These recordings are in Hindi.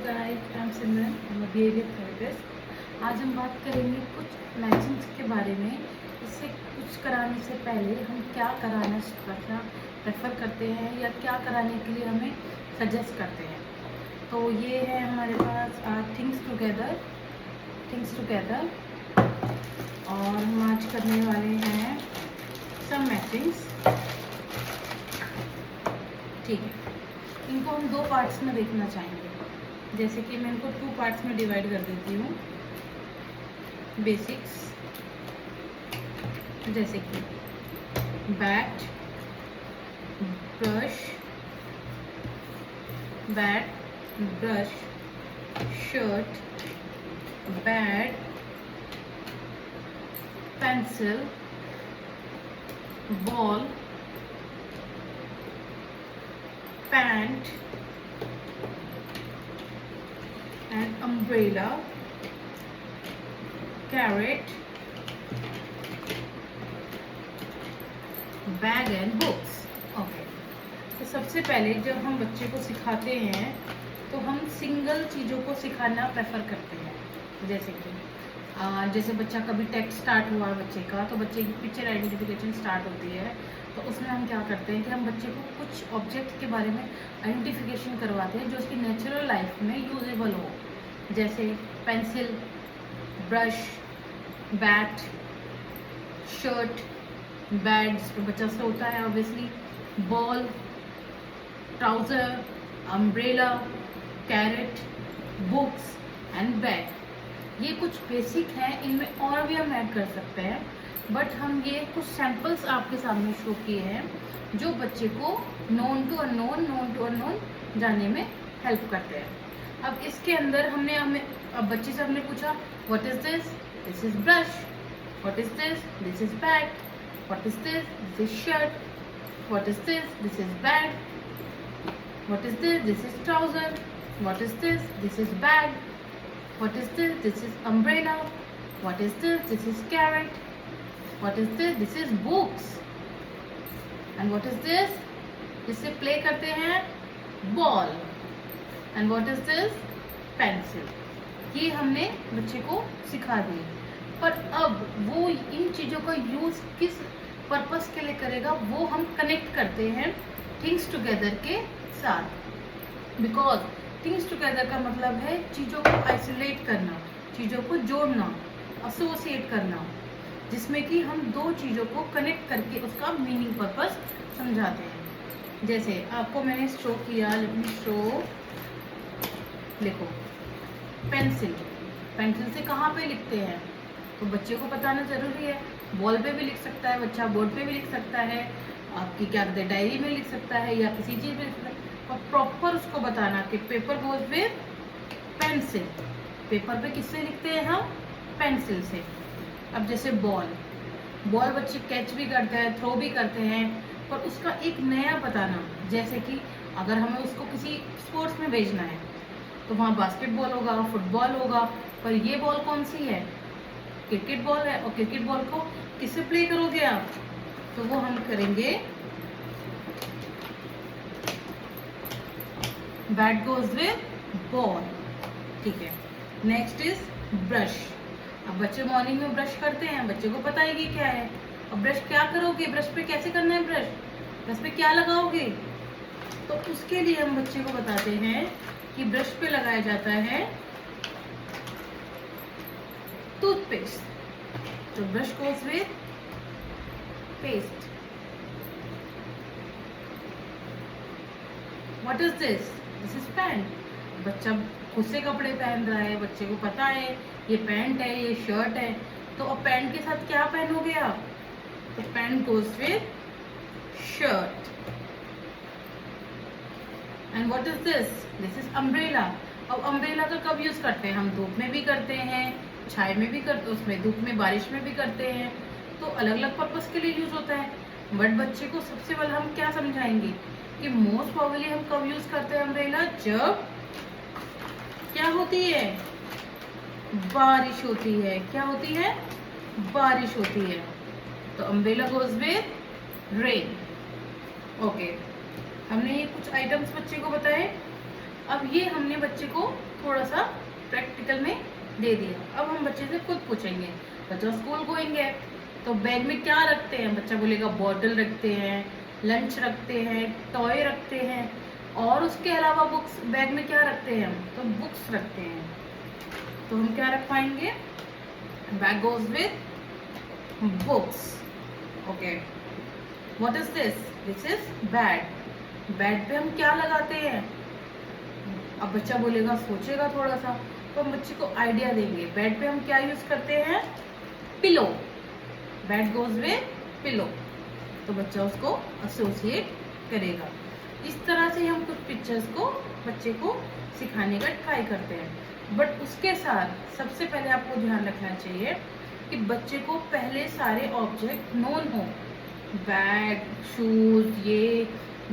Guys, I am Simran, I am behaviour therapist. आज हम बात करेंगे कुछ मैचिंग्स के बारे में। इससे कुछ कराने से पहले हम क्या कराना प्रेफर करते हैं या क्या कराने के लिए हमें सजेस्ट करते हैं। तो ये है हमारे पास थिंग्स टुगेदर और हम आज करने वाले हैं सम मैचिंग्स। ठीक है, इनको हम दो पार्ट्स में देखना चाहेंगे। जैसे कि मैं इनको 2 पार्ट्स में डिवाइड कर देती हूँ। बेसिक्स, जैसे कि bat, brush, shirt, bat, pencil, ball, pant and umbrella, carrot, bag and books। Okay, तो सबसे पहले जब हम बच्चे को सिखाते हैं तो हम सिंगल चीज़ों को सिखाना प्रेफर करते हैं। जैसे बच्चा कभी टेक्स्ट स्टार्ट हुआ बच्चे का, तो बच्चे की पिक्चर आइडेंटिफिकेशन स्टार्ट होती है। तो उसमें हम क्या करते हैं कि हम बच्चे को कुछ ऑब्जेक्ट के बारे में आइडेंटिफिकेशन करवाते हैं जो उसकी नेचुरल लाइफ में यूजेबल हो। जैसे pencil, brush, bat, shirt, bat जिस पर बच्चा सोता है obviously, ball, trouser, umbrella, carrot, books and bag. ये कुछ बेसिक हैं, इनमें और भी हम ऐड कर सकते हैं, बट हम ये कुछ सैम्पल्स आपके सामने शो किए हैं जो बच्चे को नोन टू अननोन जाने में हेल्प करते हैं। अब इसके अंदर अब बच्चे से हमने पूछा what is this? This is brush. What is this? This is bag. What is this? This is shirt. What is this? This is bag. What is this? This is trouser. What is this? This is bag. What is this? This is umbrella. What is this? This is carrot. What is this? This is books. And what is this? जिससे प्ले करते हैं, ball. And what is this? Pencil. ये हमने बच्चे को सिखा दी, पर अब वो इन चीज़ों का यूज किस पर्पस के लिए करेगा वो हम कनेक्ट करते हैं थिंग्स टुगेदर के साथ। बिकॉज थिंग्स टुगेदर का मतलब है चीज़ों को आइसोलेट करना, चीज़ों को जोड़ना, एसोसिएट करना, जिसमें कि हम दो चीज़ों को कनेक्ट करके उसका मीनिंग पर्पस समझाते हैं। जैसे आपको मैंने शो किया, लेट मी शो। लिखो पेंसिल। पेंसिल से कहाँ पे लिखते हैं तो बच्चे को बताना जरूरी है। बॉल पे भी लिख सकता है बच्चा, बोर्ड पे भी लिख सकता है, आपकी क्या कहते हैं डायरी में लिख सकता है या किसी चीज़ में लिख सकता है। और प्रॉपर उसको बताना कि paper goes with pencil. Paper पे किससे लिखते हैं हम? पेंसिल से। अब जैसे बॉल बच्चे कैच भी करते हैं, थ्रो भी करते हैं, पर उसका एक नया बताना। जैसे कि अगर हमें उसको किसी स्पोर्ट्स में भेजना है तो वहाँ बास्केटबॉल होगा, फुटबॉल होगा, पर ये बॉल कौन सी है? क्रिकेट बॉल है। और क्रिकेट बॉल को किससे प्ले करोगे आप? तो वो हम करेंगे बैट गोज विद बॉल। ठीक है, नेक्स्ट इज ब्रश। अब बच्चे मॉर्निंग में ब्रश करते हैं, बच्चे को पता है कि क्या है। अब ब्रश क्या करोगे? ब्रश पे कैसे करना है? ब्रश पे क्या लगाओगे? तो उसके लिए हम बच्चे को बताते हैं कि ब्रश पे लगाया जाता है टूथपेस्ट। तो brush goes with paste. What is this? This is pant. बच्चा खुद से कपड़े पहन रहा है, बच्चे को पता है ये पैंट है, ये शर्ट है। तो अब पैंट के साथ क्या पहनोगे आप? तो pant goes with shirt. And what is this? This is umbrella. अब अम्ब्रेला का कब यूज करते हैं हम? धूप में भी करते हैं, छाए में भी करते, उसमें धूप में बारिश में भी करते हैं। तो अलग अलग पर्पस के लिए यूज होता है। बट बच्चे को सबसे पहले हम क्या समझाएंगे कि मोस्ट प्रोबेबली हम कब यूज करते हैं अम्ब्रेला? जब क्या होती है? बारिश होती है। क्या होती है? बारिश होती है। तो umbrella goes with rain. Okay, हमने ये कुछ आइटम्स बच्चे को बताए। अब ये हमने बच्चे को थोड़ा सा प्रैक्टिकल में दे दिया। अब हम बच्चे से खुद पूछेंगे, बच्चा स्कूल गोइंग है तो बैग में क्या रखते हैं? बच्चा बोलेगा बॉटल रखते हैं, लंच रखते हैं, टॉय रखते हैं, और उसके अलावा बुक्स बैग में क्या रखते हैं हम? तो बुक्स रखते हैं। तो हम क्या रख पाएंगे? Bag goes with books. Okay, what is this? This is bag. Bag पे हम क्या लगाते हैं? अब बच्चा बोलेगा, सोचेगा थोड़ा सा, तो हम बच्चे को आइडिया देंगे। बेड पे हम क्या यूज करते हैं? Pillow. Bed goes with pillow. तो बच्चा उसको एसोसिएट करेगा। इस तरह से हम कुछ पिक्चर्स को बच्चे को सिखाने का ट्राई करते हैं। बट उसके साथ सबसे पहले आपको ध्यान रखना चाहिए कि बच्चे को पहले सारे ऑब्जेक्ट नोन हो। बैग, शूज, ये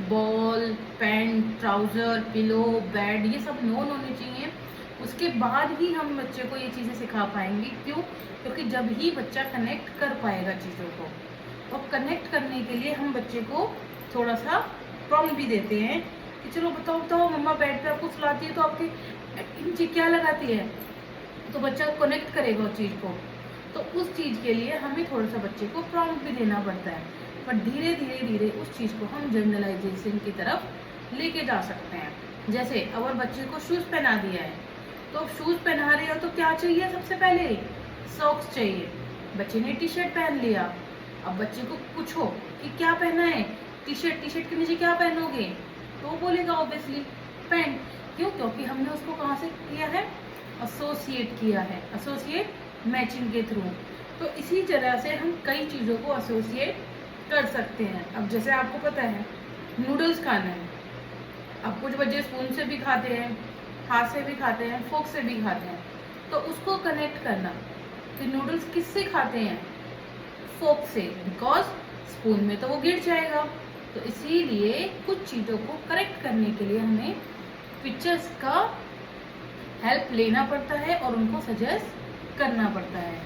ball, pen, trouser, pillow, bed, ये सब नोन होने चाहिए। उसके बाद ही हम बच्चे को ये चीज़ें सिखा पाएंगे। क्यों? क्योंकि जब ही बच्चा कनेक्ट कर पाएगा चीज़ों को, और कनेक्ट करने के लिए हम बच्चे को थोड़ा सा प्रॉम्प्ट भी देते हैं कि चलो बताओ बताओ, मम्मा बेड पे आपको सुलाती है तो आपके नीचे क्या लगाती है? तो बच्चा कनेक्ट करेगा उस चीज़ को। तो उस चीज़ के लिए हमें थोड़ा सा बच्चे को प्रॉम्प्ट भी देना पड़ता है। पर धीरे धीरे धीरे उस चीज़ को हम जनरलाइजेशन की तरफ लेके जा सकते हैं। जैसे अगर बच्चे को शूज़ पहना दिया है, तो शूज़ पहना रहे हो तो क्या चाहिए? सबसे पहले सॉक्स चाहिए। बच्चे ने टी शर्ट पहन लिया, अब बच्चे को पूछो कि क्या पहना है? T shirt. टी शर्ट के नीचे क्या पहनोगे? तो वो बोलेगा ऑब्वियसली पैंट। क्यों? क्योंकि हमने उसको कहाँ से किया है? एसोसिएट किया है, एसोसिएट मैचिंग के थ्रू। तो इसी तरह से हम कई चीज़ों को एसोसिएट कर सकते हैं। अब जैसे आपको पता है नूडल्स खाना है, अब कुछ बच्चे स्पून से भी खाते हैं, हाथ से भी खाते हैं, फोक से भी खाते हैं। तो उसको कनेक्ट करना कि नूडल्स किससे खाते हैं? फोक से, बिकॉज स्पून में तो वो गिर जाएगा। तो इसीलिए कुछ चीज़ों को करेक्ट करने के लिए हमें पिक्चर्स का हेल्प लेना पड़ता है और उनको सजेस्ट करना पड़ता है।